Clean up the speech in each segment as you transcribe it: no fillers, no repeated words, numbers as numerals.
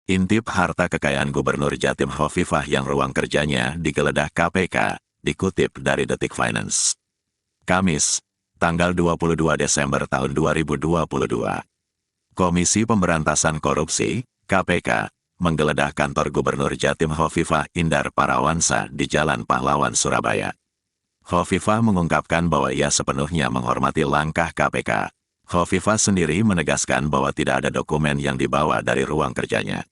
Intip harta kekayaan Gubernur Jatim Hovifah yang ruang kerjanya digeledah KPK, dikutip dari Detik Finance. Kamis, tanggal 22 Desember tahun 2022. Komisi Pemberantasan Korupsi, KPK, menggeledah kantor Gubernur Jatim Hovifah Indar Parawansa di Jalan Pahlawan, Surabaya. Hovifah mengungkapkan bahwa ia sepenuhnya menghormati langkah KPK. Hovifah sendiri menegaskan bahwa tidak ada dokumen yang dibawa dari ruang kerjanya.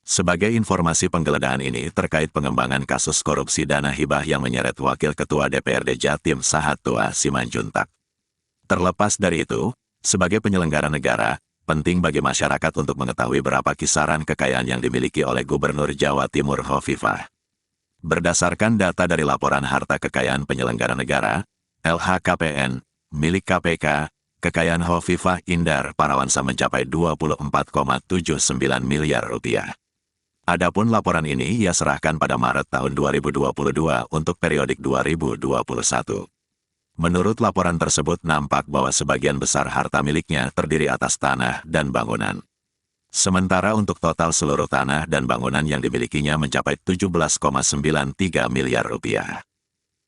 Sebagai informasi, penggeledahan ini terkait pengembangan kasus korupsi dana hibah yang menyeret Wakil Ketua DPRD Jatim Sahat-Tua Simanjuntak. Terlepas dari itu, sebagai penyelenggara negara, penting bagi masyarakat untuk mengetahui berapa kisaran kekayaan yang dimiliki oleh Gubernur Jawa Timur Hovifah. Berdasarkan data dari Laporan Harta Kekayaan Penyelenggara Negara, LHKPN, milik KPK, kekayaan Hovifah Indar Parawansa mencapai 24,79 miliar rupiah. Adapun laporan ini ia serahkan pada Maret tahun 2022 untuk periodik 2021. Menurut laporan tersebut nampak bahwa sebagian besar harta miliknya terdiri atas tanah dan bangunan. Sementara untuk total seluruh tanah dan bangunan yang dimilikinya mencapai 17,93 miliar rupiah.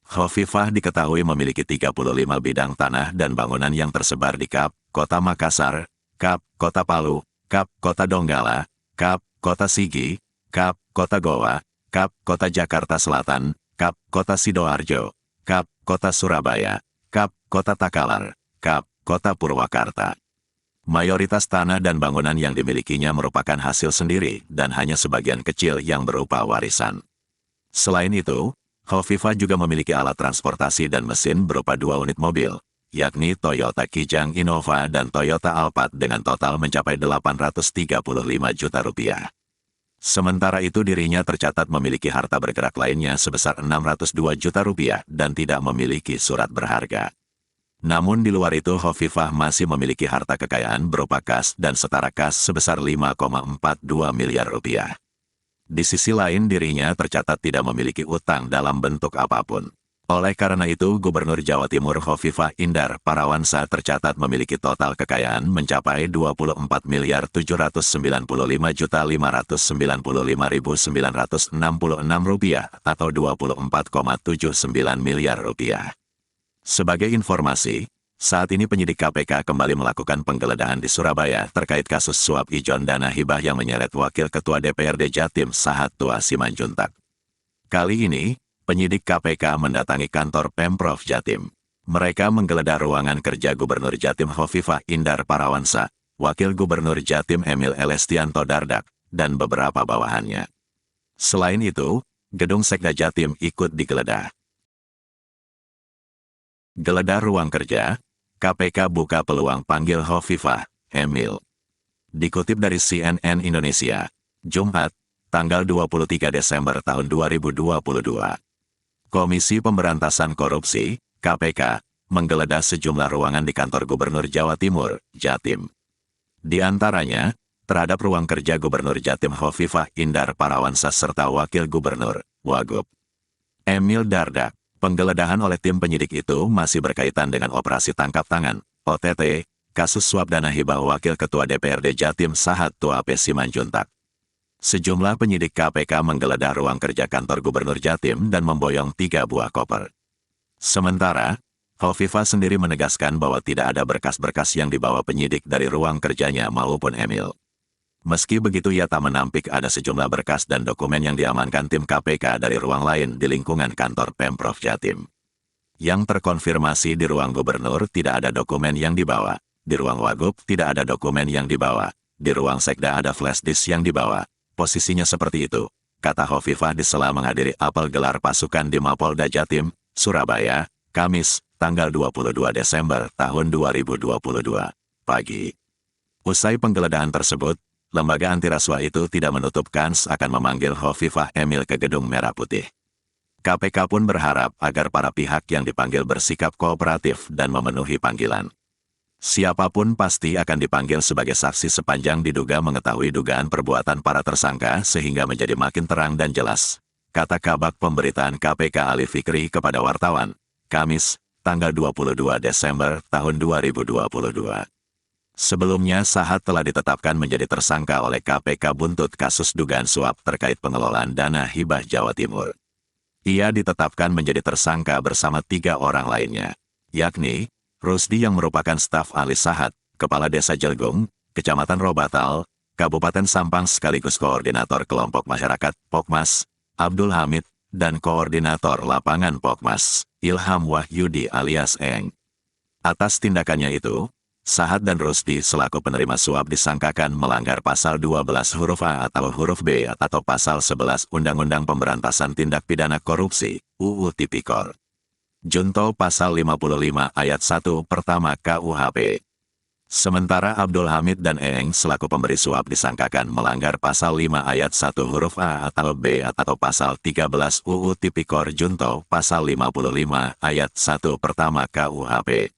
Hovifah diketahui memiliki 35 bidang tanah dan bangunan yang tersebar di Kap, Kota Makassar, Kap, Kota Palu, Kap, Kota Donggala, Kap, Kota Sigi, Kap, Kota Goa, Kap, Kota Jakarta Selatan, Kap, Kota Sidoarjo, Kap, Kota Surabaya, Kap, Kota Takalar, Kap, Kota Purwakarta. Mayoritas tanah dan bangunan yang dimilikinya merupakan hasil sendiri dan hanya sebagian kecil yang berupa warisan. Selain itu, Hovifah juga memiliki alat transportasi dan mesin berupa 2 unit mobil, yakni Toyota Kijang Innova dan Toyota Alphard dengan total mencapai 835 juta rupiah. Sementara itu dirinya tercatat memiliki harta bergerak lainnya sebesar 602 juta rupiah dan tidak memiliki surat berharga. Namun di luar itu Hovifah masih memiliki harta kekayaan berupa kas dan setara kas sebesar 5,42 miliar rupiah. Di sisi lain dirinya tercatat tidak memiliki utang dalam bentuk apapun. Oleh karena itu Gubernur Jawa Timur Hovifah Indar Parawansa tercatat memiliki total kekayaan mencapai 24,575.595.966 rupiah atau 24,79 miliar rupiah. Sebagai informasi, saat ini penyidik KPK kembali melakukan penggeledahan di Surabaya terkait kasus suap ijon dana hibah yang menyeret Wakil Ketua DPRD Jatim Sahat-Tua Simanjuntak. Kali ini, penyidik KPK mendatangi kantor Pemprov Jatim. Mereka menggeledah ruangan kerja Gubernur Jatim Hovifah Indar Parawansa, Wakil Gubernur Jatim Emil Elestianto Dardak, dan beberapa bawahannya. Selain itu, gedung Sekda Jatim ikut digeledah. Geledah ruang kerja, KPK buka peluang panggil Hovifah, Emil. Dikutip dari CNN Indonesia, Jumat, tanggal 23 Desember tahun 2022. Komisi Pemberantasan Korupsi, KPK, menggeledah sejumlah ruangan di kantor Gubernur Jawa Timur, Jatim. Di antaranya, terhadap ruang kerja Gubernur Jatim Hovifah Indar Parawansa serta Wakil Gubernur, Wagub, Emil Dardak. Penggeledahan oleh tim penyidik itu masih berkaitan dengan operasi tangkap tangan, OTT, kasus suap dana hibah Wakil Ketua DPRD Jatim Sahat-Tua Simanjuntak. Sejumlah penyidik KPK menggeledah ruang kerja kantor Gubernur Jatim dan memboyong 3 buah koper. Sementara, Hovifah sendiri menegaskan bahwa tidak ada berkas-berkas yang dibawa penyidik dari ruang kerjanya maupun Emil. Meski begitu ia tak menampik ada sejumlah berkas dan dokumen yang diamankan tim KPK dari ruang lain di lingkungan kantor Pemprov Jatim. Yang terkonfirmasi di ruang Gubernur tidak ada dokumen yang dibawa, di ruang Wagub tidak ada dokumen yang dibawa, di ruang Sekda ada flash disk yang dibawa. Posisinya seperti itu, kata Hovifah di sela menghadiri apel gelar pasukan di Mapolda Jatim, Surabaya, Kamis, tanggal 22 Desember tahun 2022, pagi. Usai penggeledahan tersebut, lembaga antirasuah itu tidak menutup kans akan memanggil Hovifah Emil ke Gedung Merah Putih. KPK pun berharap agar para pihak yang dipanggil bersikap kooperatif dan memenuhi panggilan. Siapapun pasti akan dipanggil sebagai saksi sepanjang diduga mengetahui dugaan perbuatan para tersangka sehingga menjadi makin terang dan jelas, kata Kabag Pemberitaan KPK Ali Fikri kepada wartawan, Kamis, tanggal 22 Desember tahun 2022. Sebelumnya Sahat telah ditetapkan menjadi tersangka oleh KPK buntut kasus dugaan suap terkait pengelolaan dana hibah Jawa Timur. Ia ditetapkan menjadi tersangka bersama 3 orang lainnya, yakni Rusdi yang merupakan staf ahli Sahat, Kepala Desa Jelgung, Kecamatan Robatal, Kabupaten Sampang sekaligus Koordinator Kelompok Masyarakat, Pokmas, Abdul Hamid, dan Koordinator Lapangan Pokmas, Ilham Wahyudi alias Eng. Atas tindakannya itu, Sahat dan Rusdi selaku penerima suap disangkakan melanggar pasal 12 huruf A atau huruf B atau pasal 11 Undang-Undang Pemberantasan Tindak Pidana Korupsi, UU Tipikor. Junto pasal 55 ayat 1 pertama KUHP. Sementara Abdul Hamid dan Eng selaku pemberi suap disangkakan melanggar pasal 5 ayat 1 huruf A atau B atau pasal 13 UU Tipikor junto pasal 55 ayat 1 pertama KUHP.